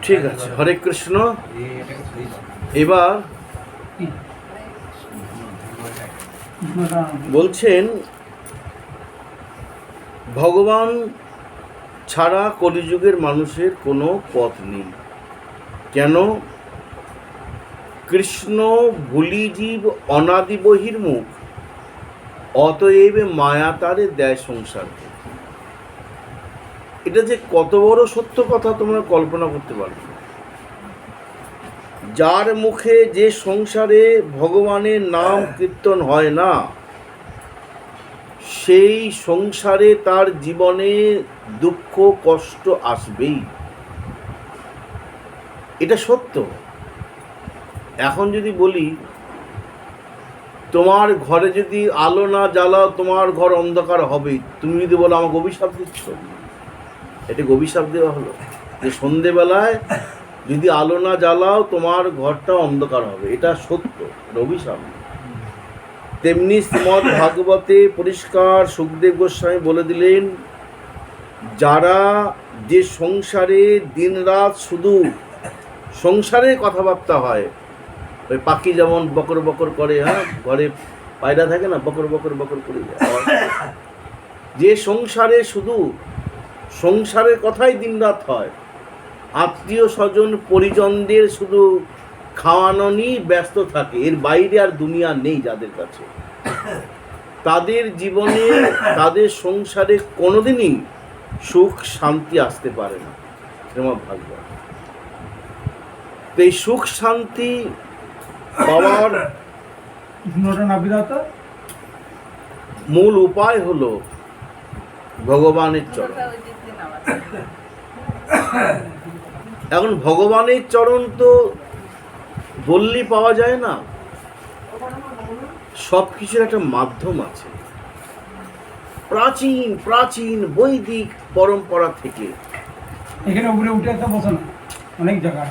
ঠিক আছে, হরে কৃষ্ণ। এবার বলছেন ভগবান ছাড়া কলিযুগের মানুষের কোনো পথ নেই। কেন? কৃষ্ণ ভুলি জীব অনাদি বহির্মুখ, অতএব মায়া তারে দেয় সংসারকে। এটা যে কত বড় সত্য কথা তোমরা কল্পনা করতে পারবে। যার মুখে যে সংসারে ভগবানের নাম কীর্তন হয় না, সেই সংসারে তার জীবনে দুঃখ কষ্ট আসবেই। এটা সত্য। এখন যদি বলি তোমার ঘরে যদি আলো না জ্বালাও তোমার ঘর অন্ধকার হবেই, তুমি যদি বলো আমাকে অভিশাপ দিচ্ছ, এটা অভিশাপ দেওয়া হলো যে সন্ধেবেলায় যদি আলো না জ্বালাও তোমার ঘরটা অন্ধকার হবে। এটা সত্য, অভিশাপ। তেমনি শ্রীমদ্ ভাগবতে পরিষ্কার সুখদেব গোস্বামী বলে দিলেন, যারা যে সংসারে দিনরাত শুধু সংসারের কথাবার্তা হয়, ওই পাখি যেমন বকর বকর করে, ঘরে পায়রা থাকে না, বকর বকর বকর করে যায়, যে সংসারে শুধু সংসারের কথাই দিনরাত হয়, আত্মীয় স্বজন পরিজনদের শুধু খাওয়ানো নিয়ে ব্যস্ত থাকে, এর বাইরে আর দুনিয়া নেই যাদের কাছে, তাদের জীবনে তাদের সংসারে কোনোদিনই সুখ শান্তি আসতে পারে না। শ্রীমদ্ ভাগবত। তো এই সুখ শান্তি পাওয়ার মূল উপায় হলো ভগবানের চরণ। এখন ভগবানের চরণ তো বললেই পাওয়া যায় না, সব কিছুর একটা মাধ্যম আছে। প্রাচীন প্রাচীন বৈদিক পরম্পরা থেকে এখানে উপরে উঠে একটা বসো না, অনেক জায়গা।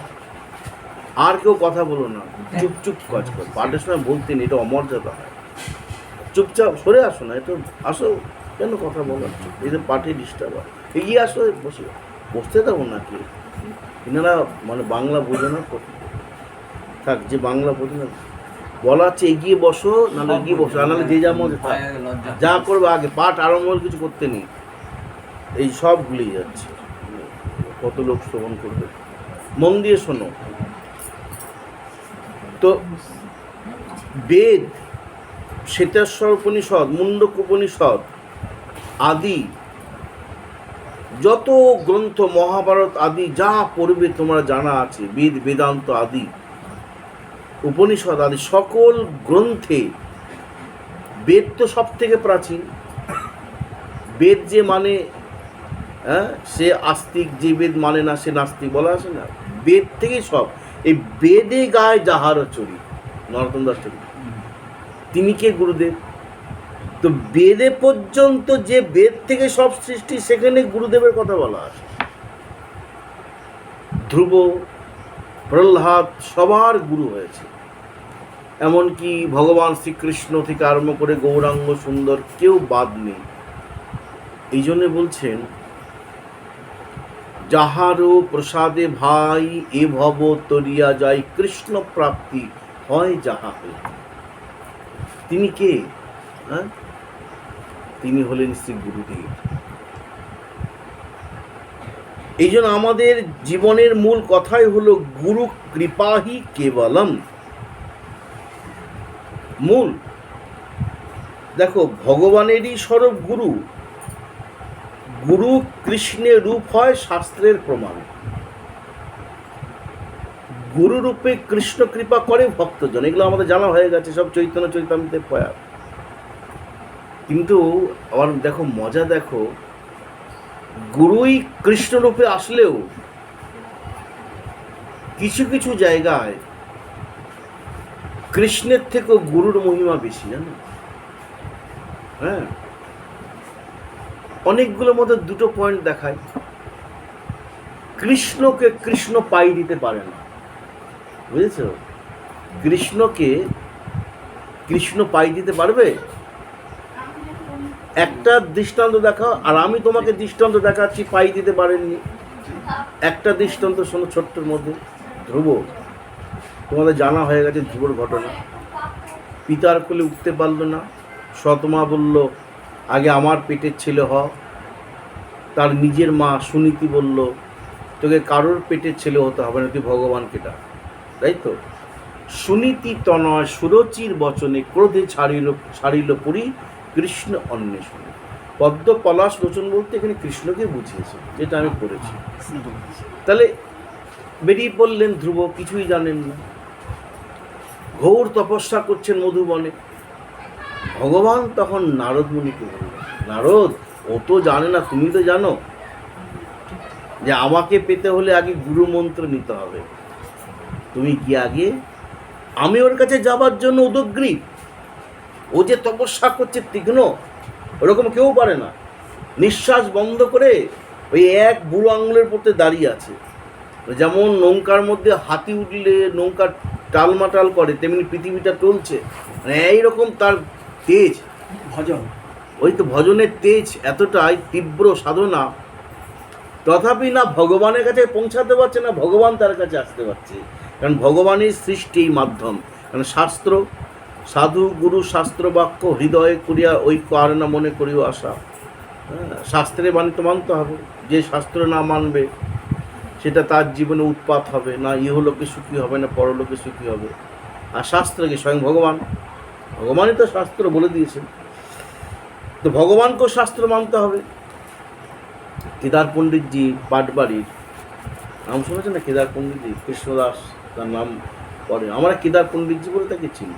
আর কেউ কথা বলো না, চুপচুপ কাজ করো। পাঠের সময় বলতেন এটা অমর্যাদা হয়, চুপচাপ সরে আসো না, এটা আসো, কেন কথা বলো? এই যে পাঠে ডিস্টার্ব হয়, এগিয়ে আসো, বসে বসতে দেবো নাকি? এনারা মানে বাংলা বোঝে না, থাক যে বাংলা বোঝে না, বলা হচ্ছে এগিয়ে বসো, নাহলে এগিয়ে বসো, নাহলে যে যা মধ্যে যা করবে আগে পাঠ আরম্ভ কিছু করতে নেই, এই সব ভুলেই যাচ্ছে। কত লোক শ্রবণ করবে, মন দিয়ে শোনো। তো বেদ, শ্বেতাশ্বর উপনিষদ, মুন্ডক উপনিষদ আদি যত গ্রন্থ, মহাভারত আদি যা পড়বে তোমরা জানা আছে, বেদ বেদান্ত আদি উপনিষদ আদি সকল গ্রন্থে বেদ তো সব থেকে প্রাচীন। বেদ যে মানে সে আস্তিক, যে বেদ মানে না সে নাস্তিক, বলা আছে না? বেদ থেকেই সব। এই বেদে গায় যাহার চরি, নরোত্তম দাস ঠাকুর, তিনি কে? গুরুদেব। তো বেদে পর্যন্ত যে বেদ থেকে সব সৃষ্টি, সেখানে গুরুদেবের কথা বলা আছে। ধ্রুব, প্রহ্লাদ সবার গুরু হয়েছে, এমনকি ভগবান শ্রীকৃষ্ণ থেকে আরম্ভ করে গৌরাঙ্গ সুন্দর কেউ বাদ নেই। এই জন্যে বলছেন, যাহারও প্রসাদে ভাই এ ভব তরিয়া যায়, কৃষ্ণ প্রাপ্তি হয় যাহা হই। তিনি কে? তিনি হলেন শ্রী গুরুদেব। এই জন্য আমাদের জীবনের মূল কথাই হলো গুরু কৃপাহি কেবলম। মূল দেখো, ভগবানেরই স্বরূপ গুরু। গুরু কৃষ্ণের রূপ হয় শাস্ত্রের প্রমাণ। গুরু রূপে কৃষ্ণ কৃপা করে ভক্তজন, এগুলো আমাদের জানা হয়ে গেছে, সব চৈতন্য চৈতামৃতে পয়া। কিন্তু আবার দেখো মজা, দেখো গুরুই কৃষ্ণ রূপে আসলেও কিছু কিছু জায়গায় কৃষ্ণের থেকেও গুরুর মহিমা বেশি, জানো? অনেকগুলোর মধ্যে দুটো পয়েন্ট দেখায়। কৃষ্ণকে কৃষ্ণ পাই দিতে পারে না, বুঝেছ? কৃষ্ণকে কৃষ্ণ পাই দিতে পারবে? একটা দৃষ্টান্ত দেখাও, আর আমি তোমাকে দৃষ্টান্ত দেখাচ্ছি পাই দিতে পারেননি। একটা দৃষ্টান্ত শোনো ছোট্টর মধ্যে। ধ্রুব, তোমাদের জানা হয়ে গেছে ধ্রুবর ঘটনা। পিতার কোলে উঠতে পারলো না, সৎমা বলল আগে আমার পেটের ছেলে হ। তার নিজের মা সুনীতি বলল তোকে কারোর পেটের ছেলে হতে হবে না, তুই ভগবানকে ডাক। তাই তো সুনীতি তনয় সুরচির বচনে ক্রোধে ছাড়িল পুরী কৃষ্ণ অন্বেষণে। পদ্ম পলাশ লোচন বলতে এখানে কৃষ্ণকে বুঝিয়েছে, যেটা আমি পড়েছি। তাহলে বেরিয়ে পড়লেন ধ্রুব, কিছুই জানেন না, ঘোর তপস্যা করছেন মধুবনে। ভগবান তখন নারদ মুনিকে বললেন, নারদ, ও তো জানে না, তুমি তো জানো যে আমাকে পেতে হলে আগে গুরু মন্ত্র নিতে হবে। তুমি কি আগে, আমি ওর কাছে যাবার জন্য উদগ্রীব। ও যে তপস্যা করছে তীক্ষ্ণ, ওরকম কেউ পারে না। নিঃশ্বাস বন্ধ করে ওই এক বুড়ো আঙুলের পড়তে দাঁড়িয়ে আছে। যেমন নৌকার মধ্যে হাতি উঠলে নৌকা টালমাটাল করে, তেমনি পৃথিবীটা টলছে, মানে এইরকম তার তেজ ভজন। ওই তো ভজনের তেজ এতটাই তীব্র সাধনা, তথাপি না ভগবানের কাছে পৌঁছাতে পারছে না ভগবান তার কাছে আসতে পারছে। কারণ ভগবানের সৃষ্টি এই মাধ্যম। কারণ শাস্ত্র, সাধু গুরু শাস্ত্র বাক্য হৃদয়ে করিয়া ঐক্য আর না মনে করিও আশা। শাস্ত্রে বাণী তো মানতে হবে, যে শাস্ত্র না মানবে সেটা তার জীবনে উৎপাত হবে না, ইহলোকে সুখী হবে না পরলোকে সুখী হবে। আর শাস্ত্রকে স্বয়ং ভগবানই তো শাস্ত্র বলে দিয়েছেন, তো ভগবানকেও শাস্ত্র মানতে হবে। কেদার পণ্ডিতজি পাটবাড়ির নাম শুনেছেন না? কেদার পণ্ডিতজি, কৃষ্ণদাস তার নাম পড়ে, আমরা কেদার পণ্ডিতজি বলে তাকে চিনি।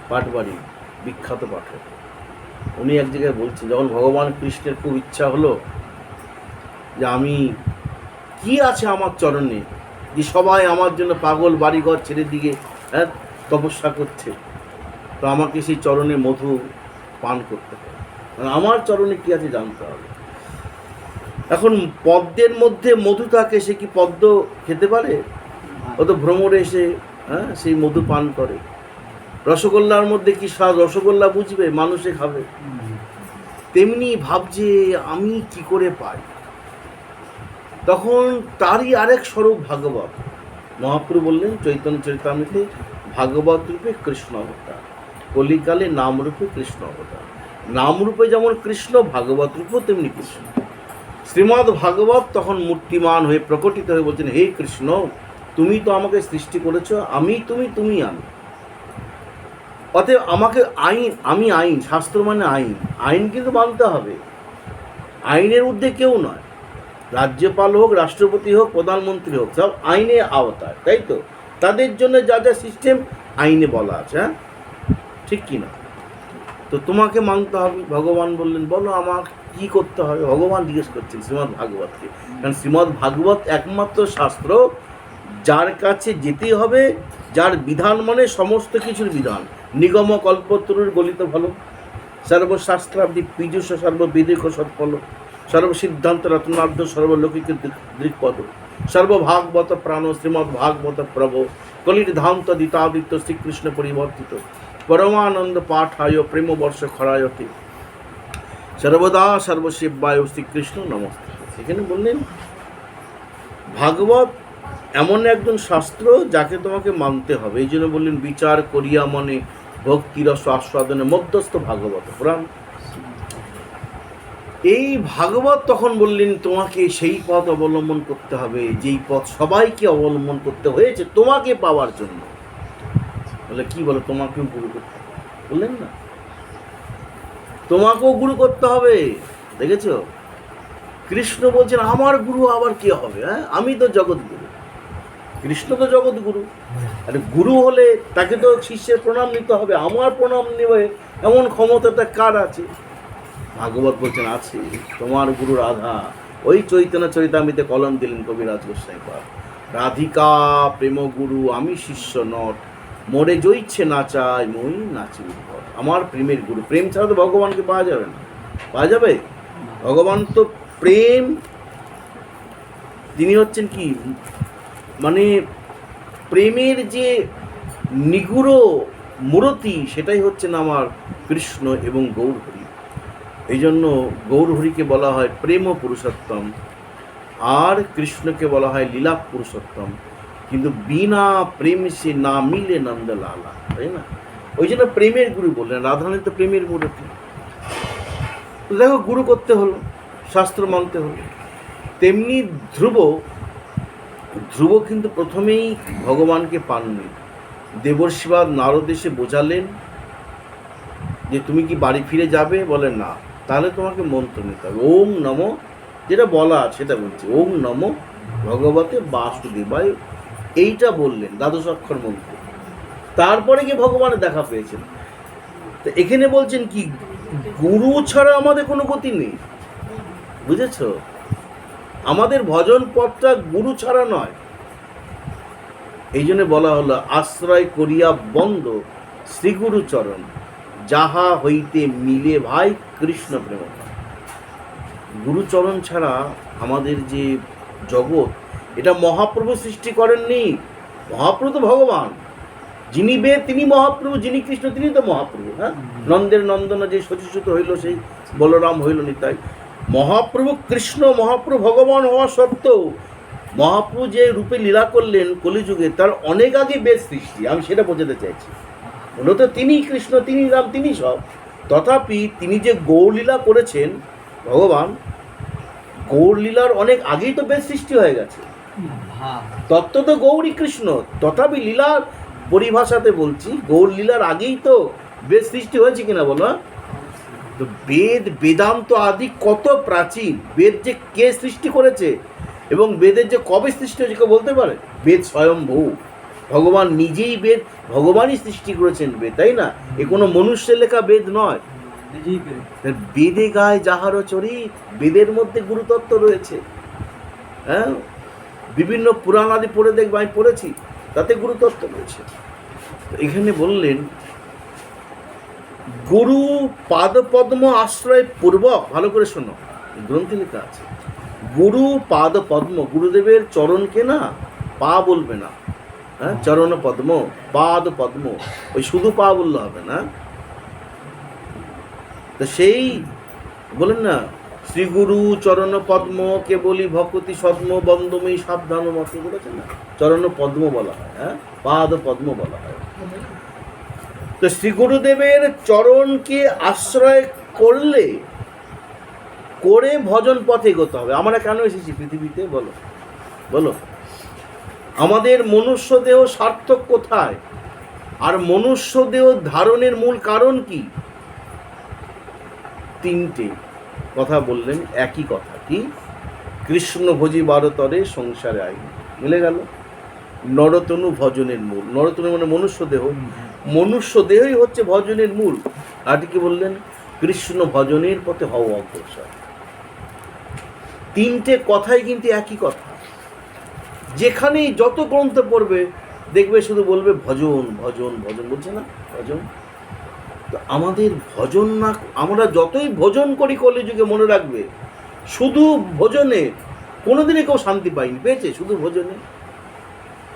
পাটবাড়ির বিখ্যাত পাঠক। উনি এক জায়গায় বলছেন, যখন ভগবান কৃষ্ণের খুব ইচ্ছা হলো যে আমি কি আছে আমার চরণে, যে সবাই আমার জন্য পাগল, বাড়িঘর ছেড়ে দিকে তপস্যা করছে, তো আমাকে সেই চরণে মধু পান করতে হবে, মানে আমার চরণে কি আছে জানতে হবে। এখন পদ্মের মধ্যে মধু থাকে, সে কি পদ্ম খেতে পারে? ও তো ভ্রমরে এসে সেই মধু পান করে। রসগোল্লার মধ্যে কি স্বাদ, রসগোল্লা বুঝবে, মানুষে খাবে। তেমনি ভাবছে আমি কি করে পাই। তখন তারই আরেক স্বরূপ ভাগবত। মহাপ্রভু বললেন চৈতন্য চরিতামৃতে, ভাগবত রূপে কৃষ্ণ অবতার, কলিকালে নাম রূপে কৃষ্ণ অবতার। নাম রূপে যেমন কৃষ্ণ, ভাগবত রূপেও তেমনি কৃষ্ণ। শ্রীমদ্ ভাগবত তখন মূর্তিমান হয়ে প্রকটিত হয়ে বলছেন, হে কৃষ্ণ, তুমি তো আমাকে সৃষ্টি করেছ, আমি তুমি, তুমি আমি। অতএব আমাকে আইন, আমি আইন, শাস্ত্র মানে আইন, আইন কিন্তু মানতে হবে। আইনের ঊর্ধ্বে কেউ নয়, রাজ্যপাল হোক, রাষ্ট্রপতি হোক, প্রধানমন্ত্রী হোক, সব আইনে আওতায়, তাই তো? তাদের জন্য যা যা সিস্টেম আইনে বলা আছে, হ্যাঁ, ঠিক কি না? তো তোমাকে মানতে হবে। ভগবান বললেন, বলো আমার কি করতে হবে। ভগবান জিজ্ঞেস করছেন শ্রীমদ্ ভাগবতকে, কারণ শ্রীমদ্ ভাগবত একমাত্র শাস্ত্র যার কাছে যেতে হবে, যার বিধান মানে সমস্ত কিছুর বিধান। নিগম কল্পতরুর গলিত ভালো, সর্বশাস্ত্রাব্দি পীযুষ সর্ববিদিক সৎফল, সর্বসিদ্ধান্ত রত্নার্ধ সর্বলৌকিক দৃক্পদ, সর্বভাগবত প্রাণ শ্রীমদ্ ভাগবত প্রভ, কলির ধান্ত দিতাদিত্য শ্রীকৃষ্ণ পরিবর্তিত, পরমানন্দ পাঠায় প্রেম বর্ষ খরায়তে, সর্বদা সর্বশিবায় শ্রীকৃষ্ণ নমস্তে। এখানে বললেন ভাগবত এমন একজন শাস্ত্র যাকে তোমাকে মানতে হবে। এই জন্য বললেন বিচার করিয়া মনে ভক্তিরস আস্বাদনে মধ্যস্থ ভাগবত পুরাণ। এই ভাগবত তখন বললেন তোমাকে সেই পথ অবলম্বন করতে হবে যেই পথ সবাইকে অবলম্বন করতে হয়েছে তোমাকে পাওয়ার জন্য। বলে কি বলো, তোমাকেও গুরু করতে হবে, বললেন না? তোমাকেও গুরু করতে হবে। দেখেছ, কৃষ্ণ বলছেন আমার গুরু আবার কে হবে? হ্যাঁ, আমি তো জগৎগুরু, কৃষ্ণ তো জগৎগুরু। আর গুরু হলে তাকে তো শিষ্যের প্রণাম নিতে হবে। আমার প্রণাম নেবে এমন ক্ষমতাটা কার আছে? ভাগবত বলছেন আছে, তোমার গুরু রাধা। ওই চৈতন্য চরিতামৃতে কলম দিলেন কবিরাজ গোস্বামী পাদ, রাধিকা প্রেম গুরু আমি শিষ্য নট, মোরে জইচ্ছে নাচাই মই নাচি উদ্ভট। আমার প্রেমের গুরু। প্রেম ছাড়া তো ভগবানকে পাওয়া যাবে না। পাওয়া যাবে? ভগবান তো প্রেম, তিনি হচ্ছেন কি, মানে প্রেমের যে নিগুড় মূরতি, সেটাই হচ্ছেন আমার কৃষ্ণ এবং গৌরহরি। এই জন্য গৌরহরিকে বলা হয় প্রেম পুরুষোত্তম। আর কৃষ্ণকে বলা হয় লীলা পুরুষোত্তম। কিন্তু বিনা প্রেম সে না মিলে নন্দলালা, তাই না? ওই জন্য প্রেমের গুরু বললেন, রাধারানী তো প্রেমের মূর্তি। তো দেখো, গুরু করতে হলো, শাস্ত্র মানতে হলো। তেমনি ধ্রুব কিন্তু প্রথমেই ভগবানকে পাননি। দেবর্ষিবাদ নারদ এসে বোঝালেন যে তুমি কি বাড়ি ফিরে যাবে? বলে না, তাহলে তোমাকে মন্ত্র নিতে হবে। ওম নমো, যেটা বলা আছে সেটা বলছি, ওম নমো ভগবতে বাসুদেবায়, এইটা বললেন দ্বাদশ অক্ষর মন্ত্র। তারপরে কি ভগবানের দেখা পেয়েছেন। তো এখানে বলছেন কি, গুরু ছাড়া আমাদের কোনো গতি নেই, বুঝেছ? আমাদের ভজন পথটা গুরু ছাড়া নয়। এই জন্য বলা হলো, আশ্রয় করিয়া বন্ধ শ্রীগুরু চরণ, যাহা হইতে মিলে ভাই কৃষ্ণ প্রেম। গুরুচরণ ছাড়া আমাদের যে জগৎ, এটা মহাপ্রভু সৃষ্টি করেননি। মহাপ্রভু তো ভগবান, যিনি বেদ তিনি মহাপ্রভু, যিনি কৃষ্ণ তিনি তো মহাপ্রভু। হ্যাঁ, নন্দের নন্দন যে সচিসূত হইল সেই বলরাম হইল নিতাই। মহাপ্রভু কৃষ্ণ, মহাপ্রভু ভগবান হওয়া সত্ত্বেও মহাপ্রভু যে রূপে লীলা করলেন কলিযুগে, তার অনেক আগে বেদ সৃষ্টি। আমি সেটা বোঝাতে চাইছি। মূলত তিনি কৃষ্ণ, তিনি রাম, তিনি সব। তথাপি তিনি যে গৌরলীলা করেছেন ভগবান, গৌরলীলার অনেক আগেই তো বেদ সৃষ্টি হয়ে গেছে। তত্ত্ব তো গৌরী কৃষ্ণ, তথাপি লীলার পরিভাষাতে বলছি, গৌরলীলার আগেই তো বেদ সৃষ্টি হয়েছে কিনা বলো? তো বেদ, বেদান্ত আদি কত প্রাচীন। বেদ যে কে সৃষ্টি করেছে এবং বেদের যে কবে সৃষ্টি হয়েছে কেউ বলতে পারে? বেদ স্বয়ম্ভূ, ভগবান নিজেই বেদ, ভগবানই সৃষ্টি করেছেন বেদ, তাই না? এ কোনো মনুষ্যের লেখা বেদ নয়। বেদে গায় যাহারও চরিত, বেদের মধ্যে গুরুতত্ত্ব রয়েছে। হ্যাঁ, বিভিন্ন পুরাণ আদি পড়ে দেখবে, আমি পড়েছি, তাতে গুরুতত্ত্ব রয়েছে। এখানে বললেন, গুরু পাদপদ্ম আশ্রয় পূর্বক, ভালো করে শোনো, গ্রন্থে লেখা আছে, গুরু পাদপদ্ম, গুরুদেবের চরণকে না পা বলবে না, হ্যাঁ, চরণ পদ্ম, পাদ পদ্ম, ওই শুধু পা বললে হবে না। তো সেই বলেন না, শ্রীগুরু চরণ পদ্ম কে বলি ভকতি সদ্ম বন্দময়ী সাবধান মত, বলেছেন না, চরণ পদ্ম বলা হয়, হ্যাঁ, পাদ পদ্ম বলা হয়। তো শ্রী গুরুদেবের চরণকে আশ্রয় করলে করে ভজন পথে এগোতে হবে। আমরা কেন এসেছি পৃথিবীতে বলো? বলো, আমাদের মনুষ্য দেহ সার্থক কোথায়? আর মনুষ্য দেহ ধারণের মূল কারণ কি? তিনটে কথা বললেন, একই কথা, কি? কৃষ্ণ ভোজি বারতরে সংসারে আইন, মিলে গেল। নরতনু ভজনের মূল, নরতনু মানে মনুষ্য দেহ, মনুষ্য দেহই হচ্ছে ভজনের মূল। আর কি বললেন? কৃষ্ণ ভজনের পথে হও অগ্রসর। তিনটে কথাই কিন্তু একই কথা। যেখানেই যত গ্রন্থ পড়বে দেখবে শুধু বলবে ভজন ভজন ভজন, বলছে না ভজন। তো আমাদের ভজন না, আমরা যতই ভজন করি কলিযুগে, মনে রাখবে শুধু ভজনে কোনোদিনই কেউ শান্তি পায়নি, পেয়েছে শুধু ভজনে।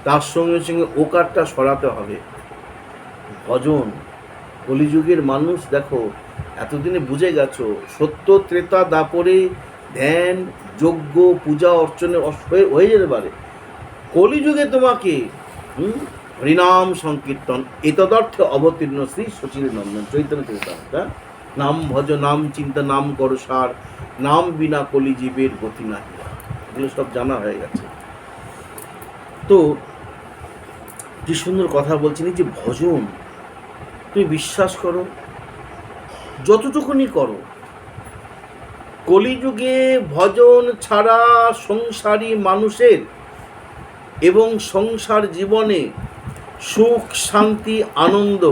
তার সঙ্গে সঙ্গে ওকারটা সরাতে হবে। ভজন, কলিযুগের মানুষ দেখো, এতদিনে বুঝে গেছো, সত্য ত্রেতা দাপরে ধ্যান যজ্ঞ পূজা অর্চনে হয়ে যেতে পারে। কলিযুগে তোমাকে হরিনাম সংকীর্তন এতদর্থে অবতীর্ণ শ্রী শচীর নন্দন চৈতন্য চরিতামৃত, নাম ভজ নাম চিন্তা নাম করো সার, নাম বিনা কলিজীবের গতি নাহি। এগুলো সব জানা হয়ে গেছে। তো কি সুন্দর কথা বলছেন, এই যে ভজন, তুমি বিশ্বাস করো, যতটুকুনি করো, কলিযুগে ভজন ছাড়া সংসারী মানুষের এবং সংসার জীবনে সুখ শান্তি আনন্দ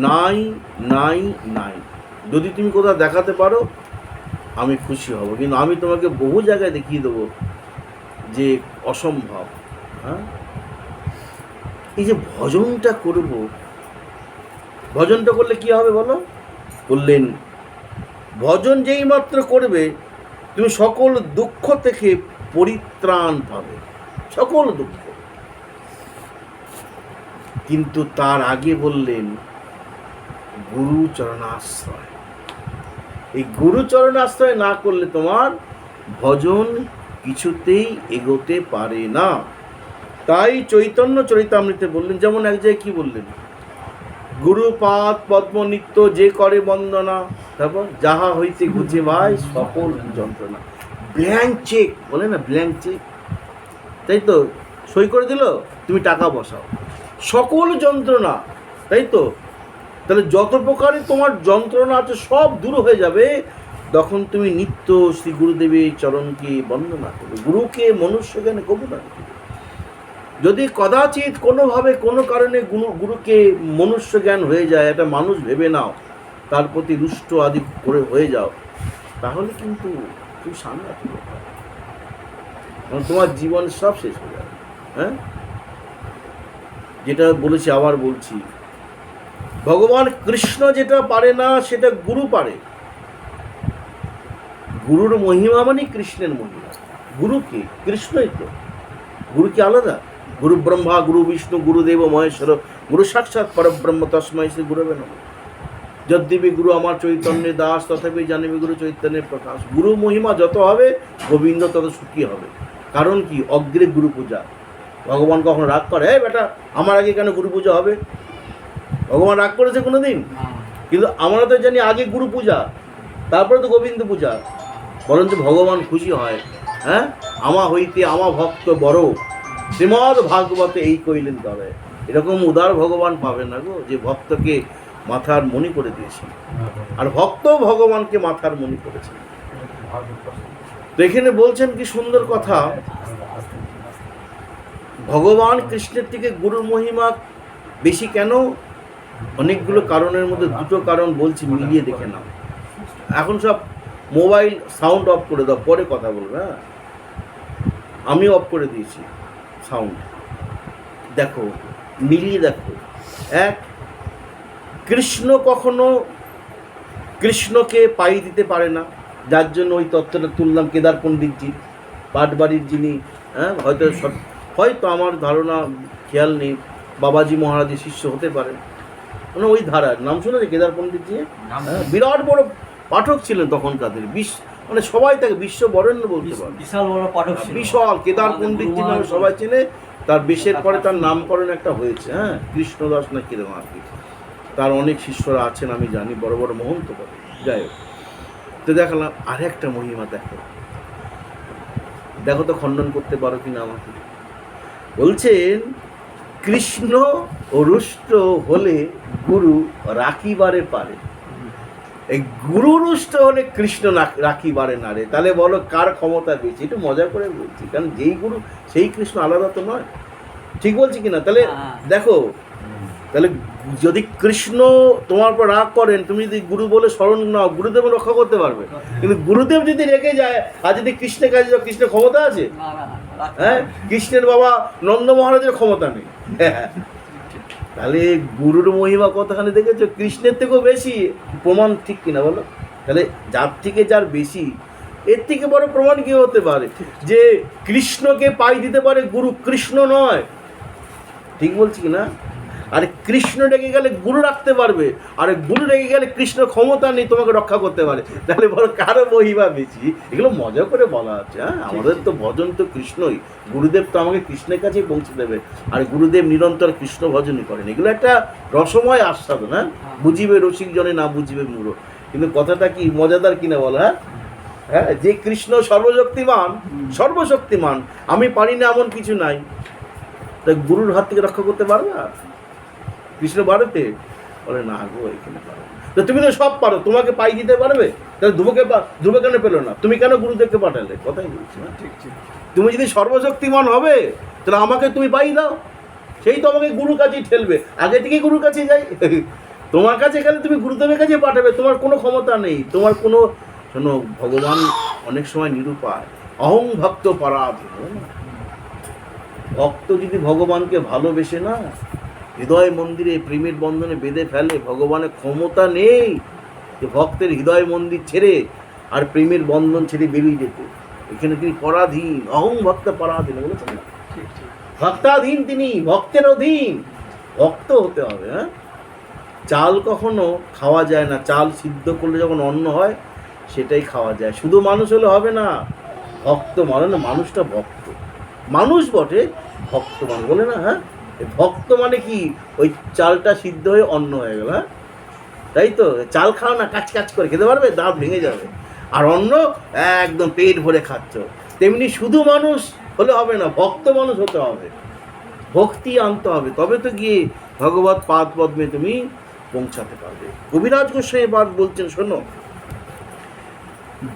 নাই নাই নাই। যদি তুমি কোথাও দেখাতে পারো আমি খুশি হব, কিন্তু আমি তোমাকে বহু জায়গায় দেখিয়ে দেবো যে অসম্ভব। হ্যাঁ, এই যে ভজনটা করব, ভজনটা করলে কি হবে বলো? বললেন, ভজন যেই মাত্র করবে তুমি সকল দুঃখ থেকে পরিত্রাণ পাবে, সকল দুঃখ। কিন্তু তার আগে বললেন গুরু চরণাশ্রয়। এই গুরু চরণাশ্রয় না করলে তোমার ভজন কিছুতেই এগোতে পারে না। তাই চৈতন্য চরিতামৃতে বললেন, যেমন এক জায়গায় কি বললেন, গুরুপাদ পদ্ম নিত্য যে করে বন্দনা, তারপর যাহা হইতে ঘুচে ভাই সকল যন্ত্রণা। ব্ল্যাঙ্ক চেক বলে না, ব্ল্যাঙ্ক চেক, তাই তো, সই করে দিল, তুমি টাকা বসাও, সকল যন্ত্রণা, তাই তো। তাহলে যত প্রকারে তোমার যন্ত্রণা আছে সব দূর হয়ে যাবে, তখন তুমি নিত্য শ্রী গুরুদেবের চরণকে বন্দনা করবে, গুরুকে মনুষ্য জ্ঞানে কবুনা করবে। যদি কদাচিৎ কোনোভাবে কোনো কারণে গুরুকে মনুষ্য জ্ঞান হয়ে যায়, একটা মানুষ ভেবে নাও, তার প্রতি রুষ্ট আদি করে হয়ে যাও, তাহলে কিন্তু তুমি সামলাতে পারবে, তোমার জীবন সব শেষ হয়ে যাবে। হ্যাঁ, যেটা বলেছি আবার বলছি, ভগবান কৃষ্ণ যেটা পারে না সেটা গুরু পারে। গুরুর মহিমা মানে কৃষ্ণের মহিমা। গুরু কি? কৃষ্ণই তো। গুরু কি আলাদা? গুরু ব্রহ্মা গুরু বিষ্ণু গুরুদেব মহেশ্বর গুরু সাক্ষাৎ পরব্রহ্ম তস্মৈ শ্রী গুরবে নমঃ। যদ্যপি গুরু আমার চৈতন্যের দাস তথাপি জানিবে গুরু চৈতন্যের প্রকাশ। গুরু মহিমা যত হবে গোবিন্দ তত সুখী হবে। কারণ কি? অগ্রে গুরু পূজা। ভগবান কখনো রাগ করে, হ্যাঁ বেটা আমার আগে কেন গুরু পূজা হবে? ভগবান রাগ করেছে কোনো দিন? কিন্তু আমরা তো জানি আগে গুরু পূজা, তারপরে তো গোবিন্দ পূজা। বরঞ্চ ভগবান খুশি হয়, হ্যাঁ আমা হইতে আমা ভক্ত বড় শ্রীমদ ভাগবতে এই কইলেন তবে। এরকম উদার ভগবান পাবে না গো, যে ভক্তকে মাথার মণি করে দিয়েছেন, আর ভক্ত ভগবানকে মাথার মণি করেছেন। তো এখানে বলছেন কি সুন্দর কথা, ভগবান কৃষ্ণের থেকে গুরুর মহিমা বেশি কেন? অনেকগুলো কারণের মধ্যে দুটো কারণ বলছি, মিলিয়ে দেখে নাও। এখন সব মোবাইল সাউন্ড অফ করে দাও, পরে কথা বলবে। হ্যাঁ, আমি অফ করে দিয়েছি সাউন্ড। দেখো, মিলিয়ে দেখো। এক, কৃষ্ণ কখনো কৃষ্ণকে পাই দিতে পারে না, যার জন্য ওই তত্ত্বটা তুললাম কেদার পণ্ডিতজি, পাটবাড়ির যিনি, হ্যাঁ হয়তো আমার ধারণা খেয়াল নেই, বাবাজি মহারাজের শিষ্য হতে পারে, মানে ওই ধারার নাম শুনেছে কেদার পণ্ডিতজি। হ্যাঁ, বিরাট বড় পাঠক ছিলেন তখনকার, মানে সবাই তাকে বিশ্ব বরেণ্য বলতে পারে, বিশাল বড় পাঠক, বিশাল কেদার পণ্ডিতজি নামে সবাই চেনে। তার বেশের পরে তার নামকরণ একটা হয়েছে, হ্যাঁ কৃষ্ণদাস না কিরম আর কি। তার অনেক শিষ্যরা আছেন আমি জানি, বড় বড় মহন্ত করে। যাই হোক, তো দেখালাম আর একটা মহিমা। দেখো দেখো তো খণ্ডন করতে পারো কিনা আমাকে। বলছেন কৃষ্ণ রুষ্ট হলে গুরু রাখিবারে পারে। এই গুরু রুষ্ট হলে কৃষ্ণ রাখিবারে না রে। তাহলে বলো কার ক্ষমতা বেশি? একটু মজা করে বলছি, কারণ যেই গুরু সেই কৃষ্ণ, আলাদা তো নয়। ঠিক বলছি কিনা? তাহলে দেখো, তাহলে যদি কৃষ্ণ তোমার উপর রাগ করেন, তুমি যদি গুরু বলে স্মরণ নাও, গুরুদেব রক্ষা করতে পারবে। কিন্তু গুরুদেব যদি রেগে যায় আর যদি কৃষ্ণের কাছে যাও, কৃষ্ণের ক্ষমতা আছে? হ্যাঁ, কৃষ্ণের বাবা নন্দ মহারাজের ক্ষমতা নেই। তাহলে গুরুর মহিমা কতখানি দেখেছো? কৃষ্ণের থেকেও বেশি। প্রমাণ ঠিক কিনা বলো? তাহলে যার থেকে যার বেশি, এর থেকে বড় প্রমাণ কি হতে পারে? যে কৃষ্ণকে পাই দিতে পারে গুরু, কৃষ্ণ নয়। ঠিক বলছি কি না? আরে কৃষ্ণ রেগে গেলে গুরু রাখতে পারবে, আর গুরু রেগে গেলে কৃষ্ণ ক্ষমতা নেই তোমাকে রক্ষা করতে পারে। তাহলে বড় কারো মহিমা বেশি? এগুলো মজা করে বলা আছে। হ্যাঁ, আমাদের তো ভজন তো কৃষ্ণই, গুরুদেব তো আমাকে কৃষ্ণের কাছেই পৌঁছে দেবে, আর গুরুদেব নিরন্তর কৃষ্ণ ভজনই করেন। এগুলো একটা রসময় আস্বাদন। হ্যাঁ, বুঝিবে রসিক জনে না বুঝিবে মূঢ়। কিন্তু কথাটা কি মজাদার কিনা বলো? হ্যাঁ হ্যাঁ, যে কৃষ্ণ সর্বশক্তিমান, সর্বশক্তিমান, আমি পারি না এমন কিছু নাই, তা গুরুর হাত থেকে রক্ষা করতে পারবে না কৃষ্ণ বাড়িতে? বলে না গো, এখানে পারো। তো তুমি তো সব পারো, তোমাকে পাই দিতে পারবে, তাহলে ধ্রুবে কেন পেলো না? তুমি কেন গুরুদেবকে পাঠালে? কথাই বলছি না? ঠিক ঠিক। তুমি যদি সর্বশক্তিমান হবে, তাহলে আমাকে তুমি পাই দাও, সেই তো আমাকে গুরুর কাছেই ঠেলবে। আগে থেকেই গুরুর কাছে যাই। তোমার কাছে গেলে তুমি গুরুদেবের কাছে পাঠাবে, তোমার কোনো ক্ষমতা নেই, তোমার কোনো। শোনো, ভগবান অনেক সময় নিরুপায়, অহং ভক্ত পরাধীন। ভক্ত যদি ভগবানকে ভালোবেসে না, হৃদয় মন্দিরে প্রেমের বন্ধনে বেঁধে ফেলে, ভগবানের ক্ষমতা নেই যে ভক্তের হৃদয় মন্দির ছেড়ে আর প্রেমের বন্ধন ছেড়ে বেরিয়ে যেতে। এখানে তিনি পরাধীন, অহং ভক্ত পরাধীন বলেছেন না? ভক্তাধীন তিনি, ভক্তের অধীন। ভক্ত হতে হবে। হ্যাঁ, চাল কখনো খাওয়া যায় না, চাল সিদ্ধ করলে যখন অন্ন হয় সেটাই খাওয়া যায়। শুধু মানুষ হলে হবে না, ভক্ত মানে না, মানুষটা ভক্ত, মানুষ বটে, ভক্ত মানে বলে না, হ্যাঁ এই ভক্ত মানে কি, ওই চালটা সিদ্ধ হয়ে অন্ন হয়ে গেল, হ্যাঁ তাই তো, চাল খাও না কাচ কাচ করে খেতে পারবে, দাঁত ভেঙে যাবে, আর অন্ন একদম পেট ভরে খাচ্ছ। তেমনি শুধু মানুষ হলে হবে না, ভক্ত মানুষ হতে হবে, ভক্তি আনতে হবে, তবে তো গিয়ে ভগবত পাদ পদ্মে তুমি পৌঁছাতে পারবে। কবিরাজ গোস্বামী পাদ বলছেন, শোনো,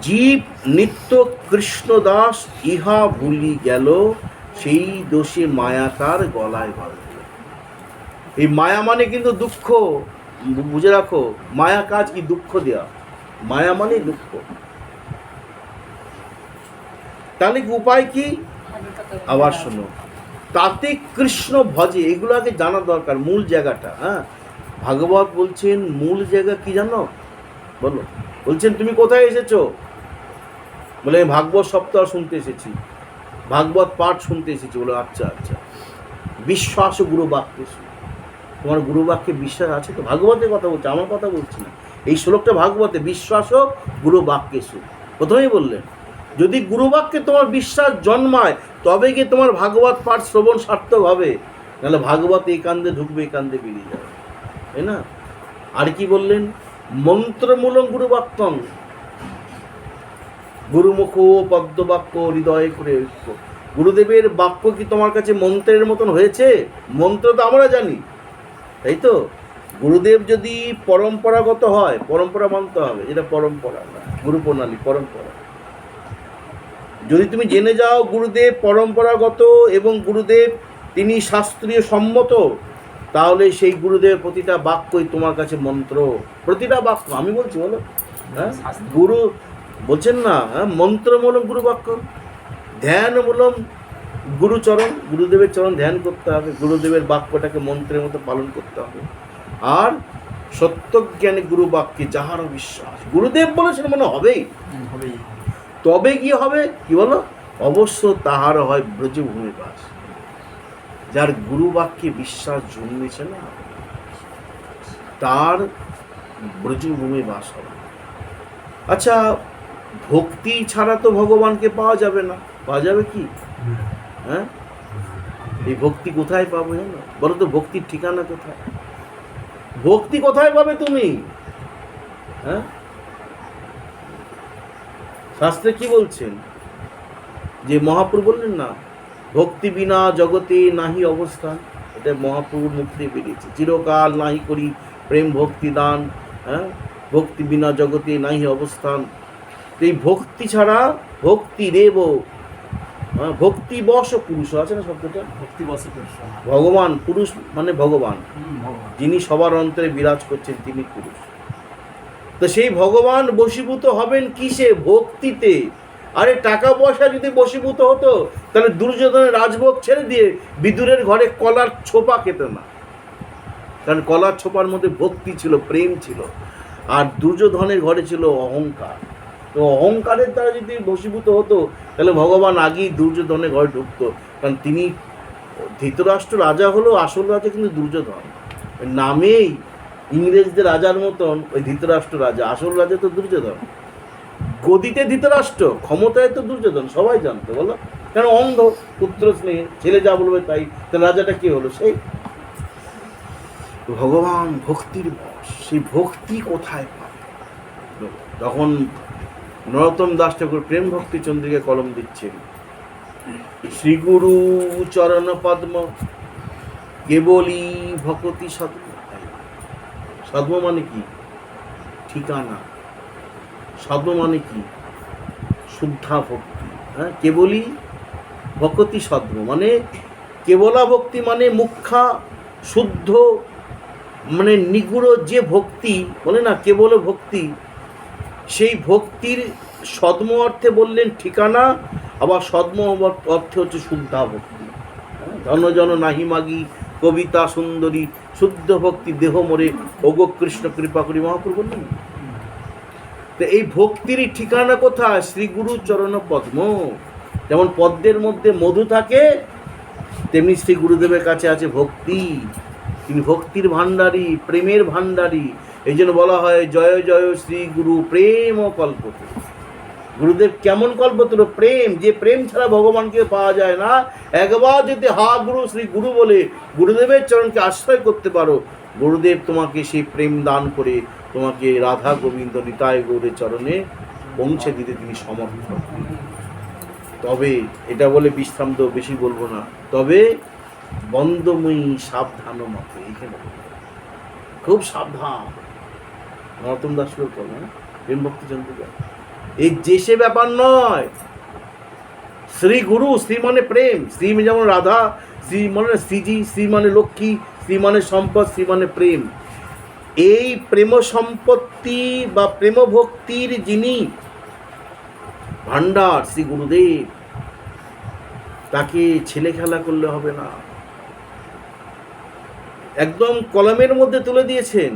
জীব নিত্য কৃষ্ণ দাস ইহা ভুলি গেল, সেই দোষে মায়া তার গলায় বাঁধল। এই মায়া মানে কিন্তু দুঃখ, বুঝে রাখো, মায়া কাজ কি, দুঃখ দেয়া, মায়া মানে দুঃখ। তাহলে কি উপায় কি, আবার শোনো, তাতে কৃষ্ণ ভজে, এগুলো আগে জানা দরকার, মূল জায়গাটা। হ্যাঁ, ভাগবত বলছেন মূল জায়গা কি জানো, বলো, বলছেন তুমি কোথায় এসেছো, বলে আমি ভাগবত সপ্তাহ শুনতে এসেছি, ভাগবত পাঠ শুনতে এসেছি। বলো আচ্ছা আচ্ছা, বিশ্বাস ও গুরু বাক্যে, তোমার গুরু বাক্যে বিশ্বাস আছে তো? ভাগবতের কথা বলছে, আমার কথা বলছি না, এই শ্লোকটা ভাগবতে, বিশ্বাস ও গুরু বাক্যে সু, প্রথমেই বললেন যদি গুরু বাক্যে তোমার বিশ্বাস জন্মায় তবে গিয়ে তোমার ভাগবত পাঠ শ্রবণ সার্থক হবে, নাহলে ভাগবত এই কান্দে ঢুকবে এই কান্দে বেরিয়ে যাবে, তাই না? আর কি বললেন, মন্ত্রমূলক গুরু বাক্যং, গুরুমুখ পদ্মবাক্য হৃদয় করে ঐক্য। গুরুদেবের বাক্য কি তোমার কাছে মন্ত্রের মতন হয়েছে? মন্ত্র তো আমরা জানি, তাই তো, গুরুদেব যদি পরম্পরাগত হয়, পরম্পরা মানতে হবে, এটা পরম্পরা না, গুরু প্রণালী পরম্পরা। যদি তুমি জেনে যাও গুরুদেব পরম্পরাগত এবং গুরুদেব তিনি শাস্ত্রীয় সম্মত, তাহলে সেই গুরুদেব প্রতিটা বাক্যই তোমার কাছে মন্ত্র, প্রতিটা বাক্য, আমি বলছি বলো, হ্যাঁ গুরু বলছেন না, হ্যাঁ মন্ত্রমূলক গুরু বাক্য, ধ্যানমূলক গুরুচরণ, গুরুদেবের চরণ ধ্যান করতে হবে, গুরুদেবের বাক্যটাকে মন্ত্রের মতো পালন করতে হবে। আর সত্যজ্ঞানী গুরু বাক্যে যাহার বিশ্বাস, গুরুদেব বলেছেন মানে হবেই, তবে কি হবে, কি বলো, অবশ্য তাহার হয় ব্রজভূমি বাস। যার গুরু বাক্যে বিশ্বাস জন্মেছে না, তার ব্রজভূমি বাস হবে। আচ্ছা, ভক্তি ছাড়া তো ভগবানকে পাওয়া যাবে না, পাওয়া যাবে কি, হ্যাঁ এই ভক্তি কোথায় পাবো জানো, বলো তো, ভক্তির ঠিকানা কোথায়, ভক্তি কোথায় পাবে তুমি, হ্যাঁ শাস্ত্রে কি বলছেন, যে মহাপ্রভু বললেন না, ভক্তি বিনা জগতে নাহি অবস্থান, এটা মহাপ্রভুর মুখ দিয়ে বেরিয়েছে, চিরকাল নাহি করি প্রেম ভক্তি দান, হ্যাঁ ভক্তি বিনা জগতে নাহি অবস্থান। এই ভক্তি ছাড়া, ভক্তি রেব, ভক্তি বশ পুরুষ আছে না শব্দটা, ভক্তি বসে ভগবান, পুরুষ মানে ভগবান, যিনি সবার অন্তরে বিরাজ করছেন তিনি পুরুষ। তো সেই ভগবান বশীভূত হবেন কিসে, ভক্তিতে। আরে টাকা পয়সা যদি বশীভূত হতো তাহলে দুর্যোধনের রাজভোগ ছেড়ে দিয়ে বিদুরের ঘরে কলার ছোপা খেত না, কারণ কলার ছোপার মধ্যে ভক্তি ছিল, প্রেম ছিল। আর দুর্যোধনের ঘরে ছিল অহংকার, তো অহংকারের দ্বারা যদি বশীভূত হতো তাহলে ভগবান আগেই দুর্যোধনের ঘরে ঢুকতো, কারণ তিনি, ধৃতরাষ্ট্র রাজা হলো, আসল রাজা কিন্তু দুর্যোধন, নামেই ইংরেজদের রাজার মতন ওই ধৃতরাষ্ট্র রাজা, আসল রাজা তো দুর্যোধন। গদিতে ধৃতরাষ্ট্র, ক্ষমতায় তো দুর্যোধন, সবাই জানতো, বলো, কেন অন্ধ, পুত্র স্নেহে, ছেলে যা বলবে তাই, তাহলে রাজাটা কি হলো, সেই ভগবান ভক্তির বশ। সেই ভক্তি কোথায় পাবে, তখন নরোত্তম দাস ঠাকুর প্রেম ভক্তি চন্দ্রিকা কলম দিচ্ছেন, শ্রীগুরু চরণ পদ্ম কেবলই ভকতি সদ্ম। সদ্ম মানে কি, ঠিকানা, সদ্ম মানে কি, শুদ্ধা ভক্তি, হ্যাঁ কেবলই ভকতি সদ্ম মানে কেবলা ভক্তি, মানে মুখ্যা শুদ্ধ, মানে নিগুড় যে ভক্তি, বলে না কেবল ভক্তি, সেই ভক্তির সদ্ম অর্থে বললেন ঠিকানা, আবার সদ্ম অর্থে হচ্ছে শুদ্ধা ভক্তি। জন জন নাহি মাগি কবিতা সুন্দরী, শুদ্ধ ভক্তি দেহ মোরে, ওগো কৃষ্ণ কৃপা করি, মহাপ্রভু বললেন। তো এই ভক্তির ঠিকানা কোথায়, শ্রী গুরু চরণ পদ্ম। যেমন পদ্মের মধ্যে মধু থাকে, তেমনি শ্রী গুরুদেবের কাছে আছে ভক্তি, তিনি ভক্তির ভাণ্ডারী, প্রেমের ভাণ্ডারী। এই জন্য বলা হয় জয় জয় শ্রী গুরু প্রেম কল্পতে, গুরুদেব কেমন কল্পতরু? প্রেম, যে প্রেম ছাড়া ভগবানকে পাওয়া যায় না। একবার যদি হা গুরু শ্রী গুরু বলে গুরুদেবের চরণকে আশ্রয় করতে পারো, গুরুদেব তোমাকে সেই প্রেম দান করে তোমাকে রাধা গোবিন্দ নিতাই গৌরের চরণে পৌঁছে দিতে তিনি সমর্থ। তবে এটা বলে বিশ্রাম তো বেশি বলবো না, তবে বন্দময়ী সাবধান মতে, এইখানে খুব সাবধান। নরোত্তম দাস প্রেম ভক্তি চন্দ্রিকা, এই যে সে ব্যাপার নয়। শ্রী গুরু, শ্রী মানে প্রেম, শ্রী যেমন রাধা, শ্রী মানে শ্রীজি, শ্রী মানে লক্ষ্মী, শ্রী মানে সম্পদ, শ্রী মানে প্রেম। এই প্রেম সম্পত্তি বা প্রেম ভক্তির যিনি ভান্ডার শ্রী গুরুদেব, তাকে ছেলে খেলা করলে হবে না। একদম কলমের মধ্যে তুলে দিয়েছেন।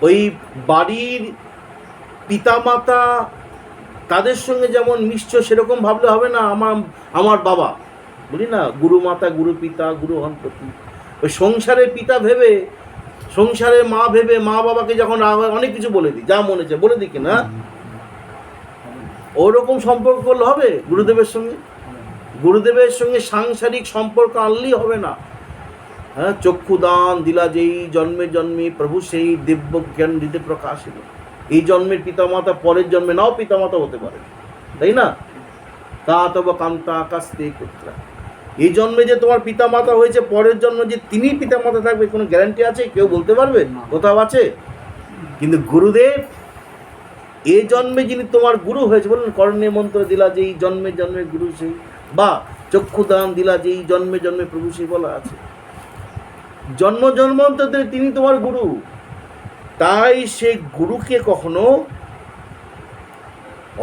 ওই বাড়ির পিতামাতা তাদের সঙ্গে যেমন মিশ্র, সেরকম ভাবলে হবে না। আমার বাবা বলি না, গুরু মাতা, গুরু পিতা, গুরু হনপতি। ওই সংসারের পিতা ভেবে, সংসারের মা ভেবে, মা বাবাকে যখন অনেক কিছু বলে দিই, যা মনে চায় বলে দিই কিনা, ওরকম সম্পর্ক করলে হবে গুরুদেবের সঙ্গে? গুরুদেবের সঙ্গে সাংসারিক সম্পর্ক আনলেই হবে না। হ্যাঁ, চক্ষুদান দিলা যেই জন্মে জন্মে প্রভু সেই দিব্য জ্ঞান হৃদে প্রকাশিত। এই জন্মের পিতামাতা পরের জন্মে নাও পিতামাতা হতে পারে, তাই না? তা তব কান্তা আকাশতে পুত্রা, এই জন্মে যে তোমার পিতামাতা হয়েছে, পরের জন্মে যে তিনি পিতামাতা থাকবে কোনো গ্যারান্টি আছে? কেউ বলতে পারবে? কোথাও আছে? কিন্তু গুরুদেব এই জন্মে যিনি তোমার গুরু হয়েছে, বলুন কর্ণে মন্ত্র দিলা যেই জন্মে জন্মে গুরু সেই, বা চক্ষুদান দিলা যেই জন্মে জন্মে প্রভু সেই বলা আছে। জন্ম জন্মান্তরে তিনি তোমার গুরু। তাই সেই গুরুকে কখনো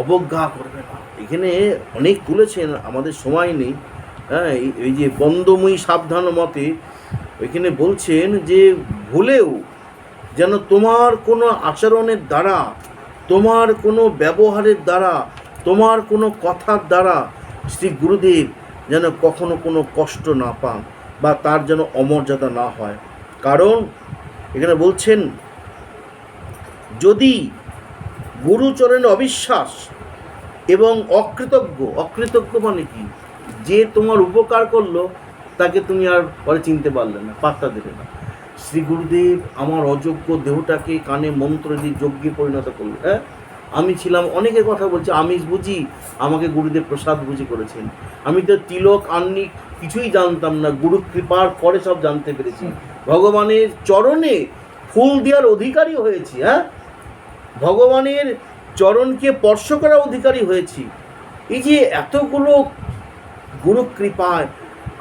অবজ্ঞা করবে না। এখানে অনেক তুলেছেন, আমাদের সময় নেই। হ্যাঁ, এই যে বন্দময়ী সাবধান মতে এখানে বলছেন যে ভুলেও যেন তোমার কোনো আচরণের দ্বারা, তোমার কোনো ব্যবহারের দ্বারা, তোমার কোনো কথার দ্বারা শ্রী গুরুদেব যেন কখনো কোনো কষ্ট না পান বা তার যেন অমর্যাদা না হয়। কারণ এখানে বলছেন, যদি গুরুচরণে অবিশ্বাস এবং অকৃতজ্ঞ মানে কি? যে তোমার উপকার করলো তাকে তুমি আর পরে চিনতে পারলে না, পাত্তা দেবে না। শ্রী গুরুদেব আমার অযোগ্য দেহটাকে কানে মন্ত্র দিয়ে যজ্ঞে পরিণত করলো। হ্যাঁ, আমি ছিলাম, অনেকের কথা বলছে আমিষ বুঝি, আমাকে গুরুদেব প্রসাদ বুঝি করেছেন। আমি তো তিলক আন্নিক কিছুই জানতাম না, গুরু কৃপার পরে সব জানতে পেরেছি। ভগবানের চরণে ফুল দেওয়ার অধিকারী হয়েছি। হ্যাঁ, ভগবানের চরণকে স্পর্শ করার অধিকারী হয়েছি। এই যে এতগুলো গুরু কৃপায়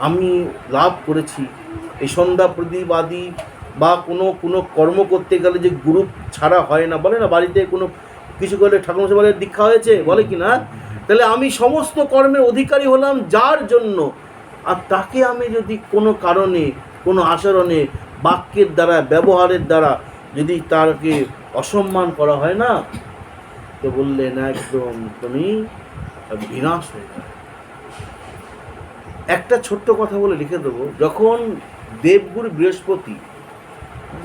আমি লাভ করেছি। এই সন্ধ্যা প্রদীপ আদি বা কোনো কর্ম করতে গেলে যে গুরু ছাড়া হয় না, বলে না বাড়িতে কোনো কিছু করলে ঠাকুরমশাই বলে দীক্ষা হয়েছে, বলে কি না? তাহলে আমি সমস্ত কর্মের অধিকারী হলাম যার জন্য। আর তাকে আমি যদি কোনো কারণে, কোনো আচরণে, বাক্যের দ্বারা, ব্যবহারের দ্বারা যদি তাকে অসম্মান করা হয় না, তো বললেন একদম তুমি বিনাশ হয়ে যাবে। একটা ছোট্ট কথা বলে লিখে দেবো, যখন দেবগুরু বৃহস্পতি,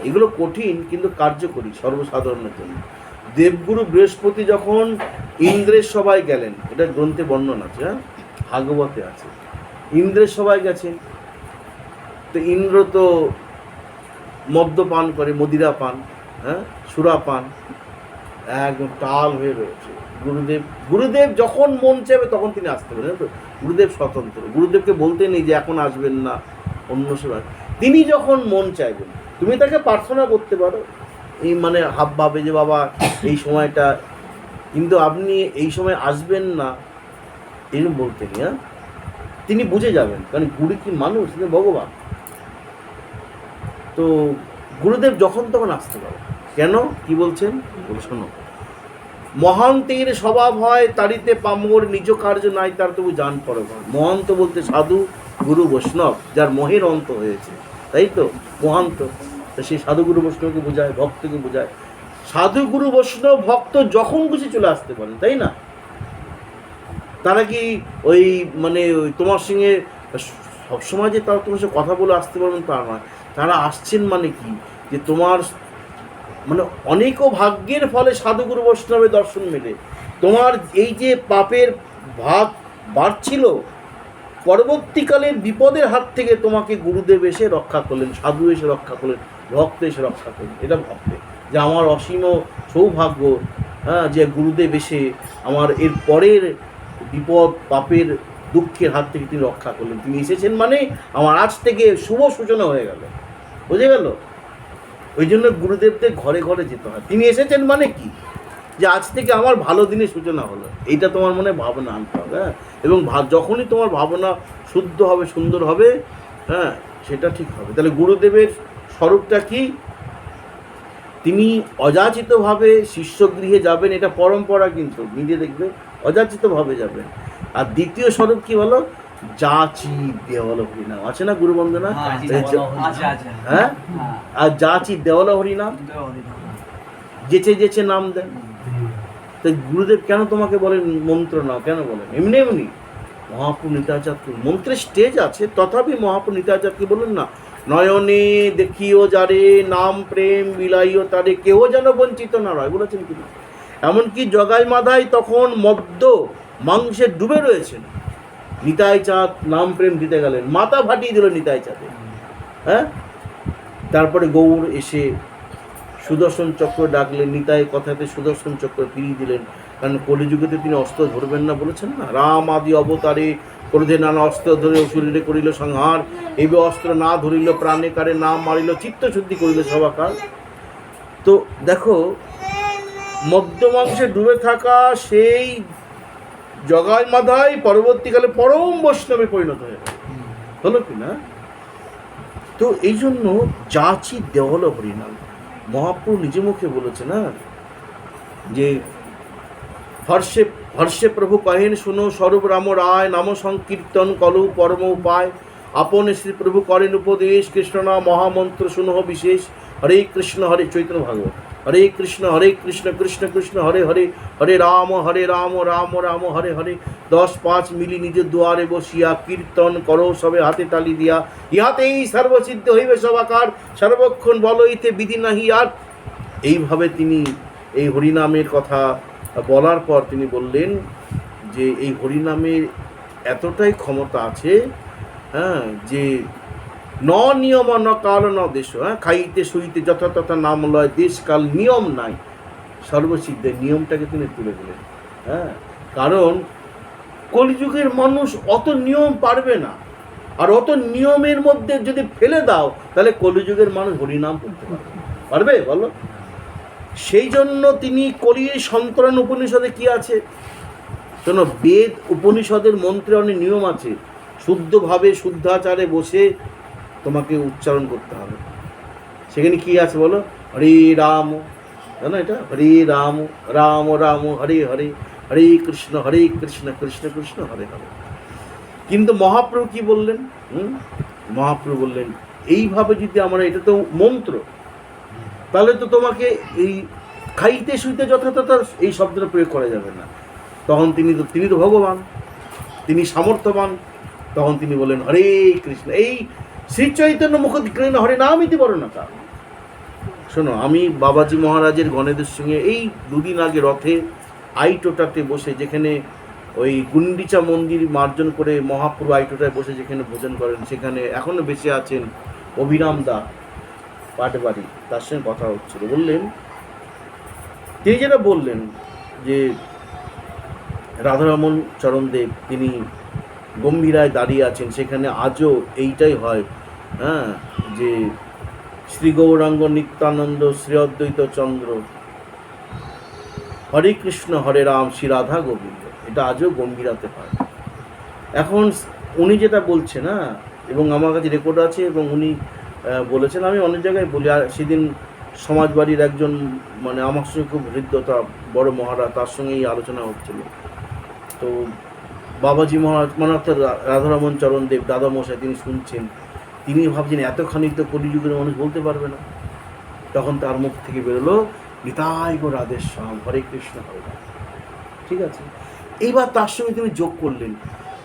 এগুলো কঠিন কিন্তু কার্যকরী সর্বসাধারণের জন্য। দেবগুরু বৃহস্পতি যখন ইন্দ্রের সভায় গেলেন, এটা গ্রন্থে বর্ণনা আছে, হ্যাঁ, ভাগবতে আছে। ইন্দ্রের সভায় গেছেন, তো ইন্দ্র তো মদ্যপান করে, মদিরা পান, হ্যাঁ, সুরা পান, একদম টাল হয়ে রয়েছে। গুরুদেব যখন মন চাইবে তখন তিনি আসতে পারেন। তো গুরুদেব স্বতন্ত্র, গুরুদেবকে বলতে নেই যে এখন আসবেন না, অন্য সময়। তিনি যখন মন চাইবেন, তুমি তাকে প্রার্থনা করতে পারো, এই মানে হাব ভাবে যে বাবা এই সময়টা, কিন্তু আপনি এই সময় আসবেন না এরকম বলতেন। হ্যাঁ, তিনি বুঝে যাবেন, কারণ গুরু কি মানুষ, তিনি ভগবান। তো গুরুদেব যখন তখন আসতে পারে। কেন, কি বলছেন? শোনো, মহান্তের স্বভাব হয় তারিতে পামর, নিজ কার্য নাই তার তবু জান পরগণ। মহান্ত বলতে সাধু, গুরু বৈষ্ণব, যার মোহের অন্ত হয়েছে, তাই তো মহান্ত। তো সেই সাধু গুরু বৈষ্ণবকে বোঝায়, ভক্তকে বোঝায়। সাধু গুরু বৈষ্ণব ভক্ত যখন খুশি চলে আসতে পারেন, তাই না? তারা কি ওই মানে ওই তোমার সঙ্গে সবসময় যে তারা তোমার সঙ্গে কথা বলে আসতে পারবেন তা নয়। তারা আসছেন মানে কি, যে তোমার মানে অনেকও ভাগ্যের ফলে সাধুগুরু বৈষ্ণবের দর্শন মেলে। তোমার এই যে পাপের ভাগ বাড়ছিল, পরবর্তীকালের বিপদের হাত থেকে তোমাকে গুরুদেব এসে রক্ষা করলেন, সাধু এসে রক্ষা করলেন, ভক্ত এসে রক্ষা করলেন। এটা ভাববে যে আমার অসীম সৌভাগ্য, হ্যাঁ, যে গুরুদেব এসে আমার এর পরের বিপদ পাপের দুঃখের হাত থেকে তিনি রক্ষা করলেন। তিনি এসেছেন মানে আমার আজ থেকে শুভ সূচনা হয়ে গেল। বুঝে গেল? ওই জন্য গুরুদেবদের ঘরে ঘরে যেতে হয়। তিনি এসেছেন মানে কি, যে আজ থেকে আমার ভালো দিনের সূচনা হলো, এইটা তোমার মনে ভাবনা আনতে হবে। হ্যাঁ, এবং যখনই তোমার ভাবনা শুদ্ধ হবে, সুন্দর হবে, হ্যাঁ, সেটা ঠিক হবে। তাহলে গুরুদেবের স্বরূপটা কি? তিনি অযাচিতভাবে শিষ্যগৃহে যাবেন, এটা পরম্পরা, কিন্তু নিজে দেখবে অযাচিতভাবে যাবেন। আর দ্বিতীয় স্বরূপ কি বলো? যাচি দেওয়াল হরিনাম আছে না গুরু বন্দনা? হ্যাঁ, আর যাচি দেওয়াল হরিনাম, যেচে যেচে নাম দেন। তো গুরুদেব কেন তোমাকে বলেন মন্ত্র নাও? কেন বলেন? এমনি এমনি মহাপ্রভু নিতাচার্য মন্ত্রের স্টেজ আছে, তথাপি মহাপ্রভু নিতাচার্য বলেন না, নয়নে দেখিও যারে নাম প্রেম বিলাইও তারে কেহ যেন বঞ্চিত না রয়, বলেছেন কি না? এমনকি জগাই মাধাই তখন মদ্য মাংসে ডুবে রয়েছেন, নিতাই চাঁদ নাম প্রেম দিতে গেলেন, মাথা ফাটিয়ে দিল নিতাই চাঁদে। হ্যাঁ, তারপরে গৌর এসে সুদর্শন চক্র ডাকলেন, নিতাই কথাতে সুদর্শন চক্র ফিরিয়ে দিলেন, কারণ কলিযুগেতে তিনি অস্ত্র ধরবেন না, বলেছেন না, রাম আদি অবতারে ক্রোধে নানা অস্ত্র ধরে অসুরীরে করিল সংহার, এই অস্ত্র না ধরিল প্রাণে কারে নাম মারিল চিত্তশুদ্ধি করিল সবাকার। তো দেখো, মধ্যমাংসে ডুবে থাকা সেই জগাই মাধাই পরবর্তীকালে পরম বৈষ্ণবে পরিণত হয়ে গেল, হলো কি না? তো এই জন্য যাচি দেওয়াল হরিনাম, মহাপ্রভু নিজে মুখে বলেছে না, যে হর্ষে হর্ষে প্রভু কহেন শুনো স্বরূপ রাম রায় নাম সংকীর্তন কলু পরম উপায়, আপন শ্রী প্রভু করেন উপদেশ, কৃষ্ণ নাম মহামন্ত্র শুনহ বিশেষ, হরে কৃষ্ণ হরে চৈতন্য ভাগবত, হরে কৃষ্ণ কৃষ্ণ কৃষ্ণ হরে হরে, হরে রাম রাম রাম হরে হরে। 10-5 মিলি নিজ দুয়ারে বসিয়া কীর্তন করো সবে হাতে তালি দিয়া, ইহাতেই সর্বসিদ্ধ হইবে সবাকার, সর্বক্ষণ বল ইতে বিধি নাহি আর। এইভাবে তিনি এই হরিনামের কথা বলার পর তিনি বললেন যে এই হরিনামের এতটাই ক্ষমতা আছে, হ্যাঁ, যে ন নিয়ম ন কাল ন দেশ, হ্যাঁ, খাইতে শুইতে যথা তথা নাম লয়, দেশ কাল নিয়ম নাই, সর্বসিদ্ধের নিয়মটাকে তিনি তুলে দিলেন। হ্যাঁ, কারণ কলিযুগের মানুষ অত নিয়ম পারবে না, আর অত নিয়মের মধ্যে যদি ফেলে দাও তাহলে কলিযুগের মানুষ হরিনাম করতে পারবে বলো? সেই জন্য তিনি কলির সন্তরণ উপনিষদে কি আছে শোনো, বেদ উপনিষদের মন্ত্রে অনেক নিয়ম আছে, শুদ্ধভাবে শুদ্ধাচারে বসে তোমাকে উচ্চারণ করতে হবে। সেখানে কি আছে বলো? হরে রাম, জানো এটা? হরে রাম রাম রাম হরে হরে, হরে কৃষ্ণ কৃষ্ণ কৃষ্ণ হরে হরে। কিন্তু মহাপ্রভু কি বললেন? মহাপ্রভু বললেন এইভাবে যদি আমরা, এটা তো মন্ত্র, তাহলে তো তোমাকে এই খাইতে শুইতে যথাযথ এই শব্দটা প্রয়োগ করা যাবে না। তখন তিনি তো ভগবান, তিনি সামর্থ্যবান, তখন তিনি বললেন হরে কৃষ্ণ। এই শ্রী চৈতন্য মুখোদ্গৃহীণ হরে নাম ইতি বর্ণতা। শোনো, আমি বাবাজি মহারাজের গণেদের সঙ্গে এই 2 দিন আগে রথে আইটোটাতে বসে, যেখানে ওই গুন্ডিচা মন্দির মার্জন করে মহাপ্রভু আইটোটায় বসে যেখানে ভোজন করেন, সেখানে এখনও বেঁচে আছেন অভিরাম দা পাটবাড়ি, তার সঙ্গে কথা হচ্ছিল। বললেন, তিনি যেটা বললেন যে রাধারমণ চরণদেব তিনি গম্ভীরায় দাঁড়িয়ে আছেন, সেখানে আজও এইটাই হয়, হ্যাঁ, যে শ্রী গৌরাঙ্গ নিত্যানন্দ শ্রী অদ্বৈত চন্দ্র হরে কৃষ্ণ হরে রাম শ্রী রাধা গোবিন্দ, এটা আজও গম্ভীরাতে হয়। এখন উনি যেটা বলছে না, এবং আমার কাছে রেকর্ড আছে, এবং উনি বলেছেন, আমি অনেক জায়গায় বলি। আর সেদিন সমাজবাড়ির একজন, মানে আমার সঙ্গে খুব হৃদ্যতা বড় মহারাজ, তার সঙ্গে এই আলোচনা হচ্ছিল। তো বাবাজি মহারাজ, মানে অর্থাৎ রাধারমণ চরণদেব দাদামশাই, তিনি শুনছেন, তিনি ভাবছেন এতখানি তো কলিযুগের মানুষ বলতে পারবে না। তখন তার মুখ থেকে বেরোলো নিতাই গো রাধেশ্যাম হরে কৃষ্ণ হরে রাম। ঠিক আছে, এইবার তার সঙ্গে তিনি যোগ করলেন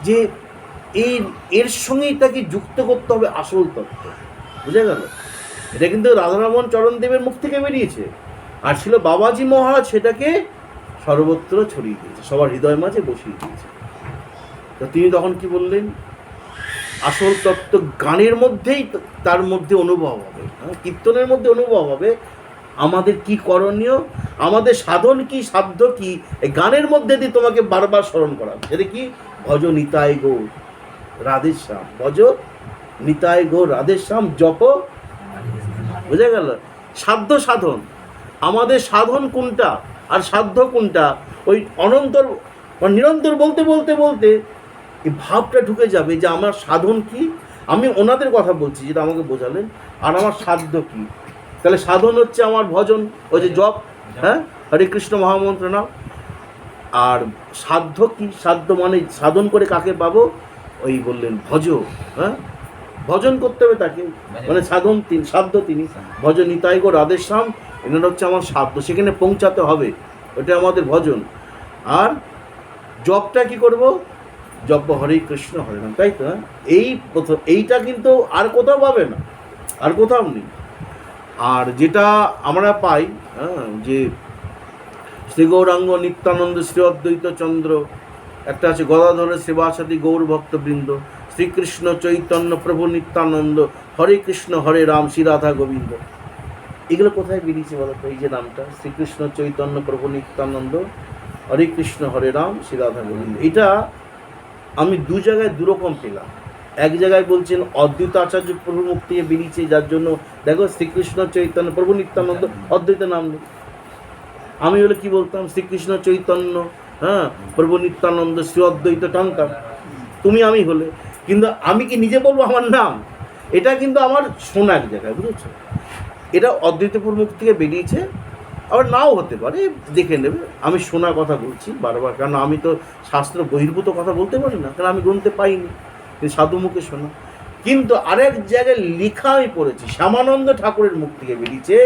যে এর সঙ্গেই তাকে যুক্ত করতে হবে আসল তত্ত্ব। বুঝে গেল? এটা কিন্তু রাধারমণ চরণদেবের মুখ থেকে বেরিয়েছে। আর ছিল বাবাজি মহারাজ, সেটাকে সর্বত্র ছড়িয়ে দিয়েছে, সবার হৃদয় মাঝে বসিয়ে দিয়েছে। তো তিনি তখন কি বললেন, আসল তত্ত্ব গানের মধ্যেই তার মধ্যে অনুভব হবে, কীর্তনের মধ্যে অনুভব হবে। আমাদের কি করণীয়, আমাদের সাধন কি, সাধ্য কি, এই গানের মধ্যে দিয়ে তোমাকে বারবার স্মরণ করা। এটা কি, ভজ নিতাই গৌর রাধেশ্যাম, ভজ নিতাই গৌর রাধেশ্যাম, জপ। বুঝা গেল? সাধ্য সাধন, আমাদের সাধন কোনটা আর সাধ্য কোনটা, ওই অনন্তর নিরন্তর বলতে বলতে বলতে এই ভাবটা ঢুকে যাবে যে আমার সাধন কি। আমি ওনাদের কথা বলছি যেটা আমাকে বোঝালেন, আর আমার সাধ্য কি। তাহলে সাধন হচ্ছে আমার ভজন, ওই যে জপ, হ্যাঁ, হরে কৃষ্ণ মহামন্ত্র নাম। আর সাধ্য কি, সাধ্য মানে সাধন করে কাকে পাবো, ওই বললেন ভজ, হ্যাঁ, ভজন করতে হবে তাকে, মানে সাধন তিনি, সাধ্য তিনি। ভজ নিতাই গো রাধেশ্যাম, এনারা হচ্ছে আমার সাধ্য, সেখানে পৌঁছাতে হবে, ওটা আমাদের ভজন। আর জপটা কি করব, জপ হরে কৃষ্ণ হরে নাম, তাই তো? এই প্রথম, এইটা কিন্তু আর কোথাও পাবে না, আর কোথাও নেই। আর যেটা আমরা পাই, যে শ্রী গৌরাঙ্গ নিত্যানন্দ শ্রী অদ্বৈত চন্দ্র, একটা আছে গদাধরের শ্রীবাসাদি গৌর ভক্তবৃন্দ, শ্রীকৃষ্ণ চৈতন্য প্রভু নিত্যানন্দ, হরে কৃষ্ণ হরে রাম শ্রী রাধা গোবিন্দ। এগুলো কোথায় বেরিয়েছে বলো তো? এই যে নামটা শ্রীকৃষ্ণ চৈতন্য প্রভু নিত্যানন্দ, হরে কৃষ্ণ হরে রাম শ্রী রাধা গোবিন্দ, এটা আমি দু জায়গায় দুরকম পেলাম। এক জায়গায় বলছেন অদ্বৈত আচার্য প্রভু মুখ থেকে বেরিয়েছে, যার জন্য দেখো শ্রীকৃষ্ণ চৈতন্য প্রভু নিত্যানন্দ, অদ্বৈত নাম নেই। আমি হলে কি বলতাম, শ্রীকৃষ্ণ চৈতন্য, হ্যাঁ, প্রভু নিত্যানন্দ শ্রী অদ্বৈত টানতাম, তুমি আমি হলে। কিন্তু আমি কি নিজে বলবো আমার নাম? এটা কিন্তু আমার শোনা এক জায়গায়, বুঝেছো? এটা অদ্বৈতপুর মুখ থেকে বেরিয়েছে, আবার নাও হতে পারে, দেখে নেবে। আমি শোনা কথা বলছি বারবার, কারণ আমি তো শাস্ত্র বহির্ভূত কথা বলতে পারি না, কারণ আমি গ্রন্থে পাইনি, কিন্তু সাধু মুখে শোনা। কিন্তু আরেক জায়গায় লেখা আমি পড়েছি, শ্যামানন্দ ঠাকুরের মুখ থেকে বেরিয়েছে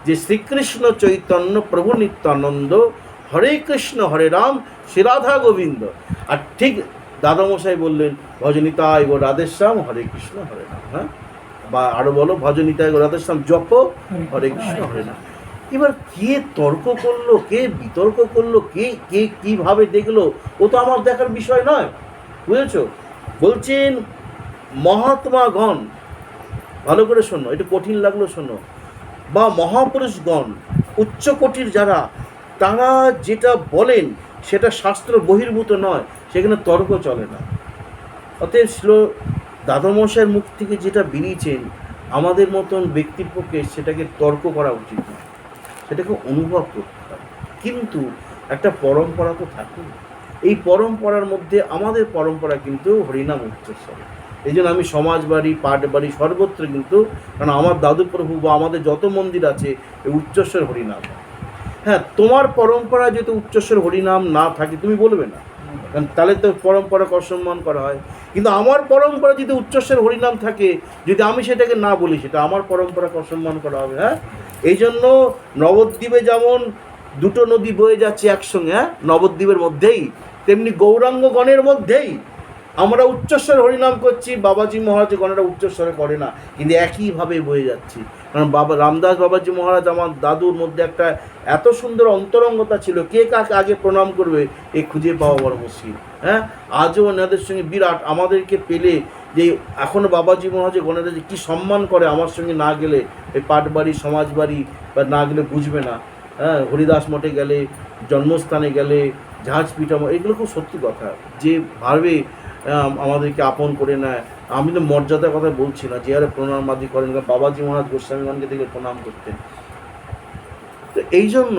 যে শ্রীকৃষ্ণ চৈতন্য প্রভু নিত্যানন্দ, হরে কৃষ্ণ হরে রাম শ্রী রাধা গোবিন্দ। আর ঠিক দাদামশাই বললেন ভজনিতায় গো রাধেশ্যাম, হরে কৃষ্ণ হরে রাম, হ্যাঁ, বা আরো বলো ভজনিতায় গো রাধেশ্যাম, জপ হরে কৃষ্ণ হরে রাম। এবার কে তর্ক করলো, কে বিতর্ক করলো, কে কে কীভাবে দেখলো, ও তো আমার দেখার বিষয় নয়, বুঝেছ? বলছেন মহাত্মাগণ, ভালো করে শোনো, এটা কঠিন লাগলো শোনো, বা মহাপুরুষগণ, উচ্চকোটির যারা, তারা যেটা বলেন সেটা শাস্ত্র বহির্ভূত নয়, সেখানে তর্ক চলে না। অতএব ছিল দাদামশাইয়ের মুখ থেকে যেটা বেরিয়েছেন, আমাদের মতন ব্যক্তির পক্ষে সেটাকে তর্ক করা উচিত নয়, সেটাকে অনুভব করতে হয়। কিন্তু একটা পরম্পরা তো থাকে, এই পরম্পরার মধ্যে আমাদের পরম্পরা কিন্তু হরিনাম উচ্চস্বর। এই জন্য আমি সমাজবাড়ি, পাটবাড়ি, সর্বত্র কিন্তু, কারণ আমার দাদুপ্রভু বা আমাদের যত মন্দির আছে এই উচ্চস্বর হরিনাম। হ্যাঁ, তোমার পরম্পরা যদি উচ্চস্বর হরিনাম না থাকে তুমি বলবে না, কারণ তাহলে তো পরম্পরাকে অসম্মান করা হয়। কিন্তু আমার পরম্পরা যদি উচ্চস্বর হরিনাম থাকে, যদি আমি সেটাকে না বলি, সেটা আমার পরম্পরাকে অসম্মান করা হবে। হ্যাঁ, এই জন্য নবদ্বীপে যেমন দুটো নদী বয়ে যাচ্ছে একসঙ্গে, হ্যাঁ, নবদ্বীপের মধ্যেই, তেমনি গৌরাঙ্গগণের মধ্যেই আমরা উচ্চস্বর হরিনাম করছি। বাবাজি মহারাজ গণেরা উচ্চস্বরে করে না, কিন্তু একইভাবে বয়ে যাচ্ছি। কারণ বাবা রামদাস বাবাজি মহারাজ, আমার দাদুর মধ্যে একটা এত সুন্দর অন্তরঙ্গতা ছিল, কে কাকে আগে প্রণাম করবে এই খুঁজে পাওয়া বড় মুশকিল। হ্যাঁ, আজও ওনাদের সঙ্গে বিরাট, আমাদেরকে পেলে যে এখনও বাবাজি মহারাজ গণেরা যে কী সম্মান করে, আমার সঙ্গে না গেলে, এই পাটবাড়ি সমাজবাড়ি বা না গেলে বুঝবে না। হ্যাঁ, হরিদাস মঠে গেলে, জন্মস্থানে গেলে, জাহাজপিঠা, এগুলো খুব সত্যি কথা, যে ভাবে আমাদেরকে আপন করে নেয়। আমি তো মর্যাদার কথা বলছি না, যে আরে প্রণাম আদি করেন, বাবাজি মহারাজ গোস্বামীগণকে থেকে প্রণাম করতেন। তো এই জন্য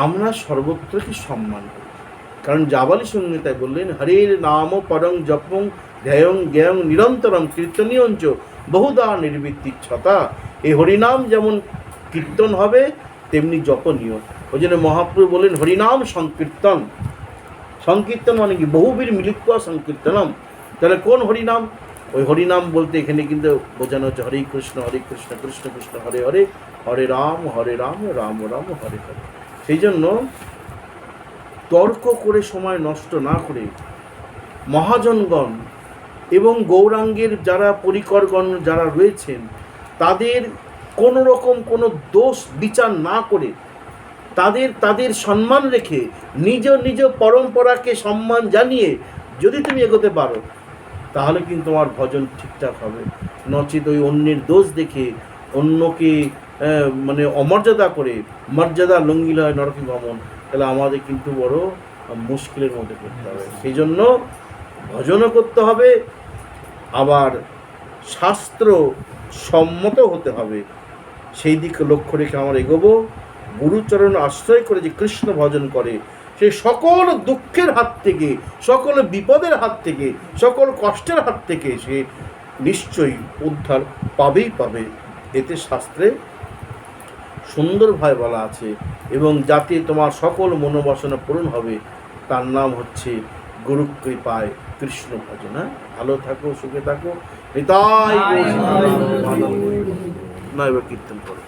আমরা সর্বত্রকে সম্মান করি, কারণ জাবালি সংহিতায় বললেন হরের নাম পরং জপং ধ্যায়ং জ্ঞায়ং নিরন্তরম কীর্তনীয়ঞ্চ বহুদা নির্বৃত্তিচ্ছতা। এই হরিনাম যেমন কীর্তন হবে তেমনি জপনীয়। ওই জন্য মহাপ্রভু বললেন হরিনাম সংকীর্তন। সংকীর্তন মানে কি? বহুবীর মিলিত্বা সংকীর্তনম। তাহলে কোন হরিনাম? ওই হরিনাম বলতে এখানে কিন্তু বোঝানো হচ্ছে হরে কৃষ্ণ কৃষ্ণ কৃষ্ণ হরে হরে, হরে রাম রাম রাম হরে হরে। সেই জন্য তর্ক করে সময় নষ্ট না করে মহাজনগণ এবং গৌরাঙ্গের যারা পরিকরগণ যারা রয়েছেন, তাদের কোনো রকম কোনো দোষ বিচার না করে তাদের তাদের সম্মান রেখে নিজ নিজ পরম্পরাকে সম্মান জানিয়ে যদি তুমি এগোতে পারো, তাহলে কিন্তু তোমার ভজন ঠিকঠাক হবে। নচেত ওই অন্যের দোষ দেখে অন্যকে মানে অমর্যাদা করে মর্যাদা লঙ্ঘিল হয় নরকে গমন, তাহলে আমাদের কিন্তু বড় মুশকিলের মধ্যে পড়তে হবে। সেই জন্য ভজনও করতে হবে, আবার শাস্ত্র সম্মত হতে হবে। সেই দিকে লক্ষ্য রেখে আমরা এগোবো। গুরুচরণ আশ্রয় করে যে কৃষ্ণ ভজন করে, সে সকল দুঃখের হাত থেকে, সকল বিপদের হাত থেকে, সকল কষ্টের হাত থেকে সে নিশ্চয়ই উদ্ধার পাবেই পাবে। এতে শাস্ত্রে সুন্দরভাবে বলা আছে। এবং যাতে তোমার সকল মনোবাসনা পূরণ হবে, তার নাম হচ্ছে গুরু কৃপায় কৃষ্ণ ভজনা। ভালো থাকো, সুখে থাকো। নিতাই গৌর। না, এবার কীর্তন করো।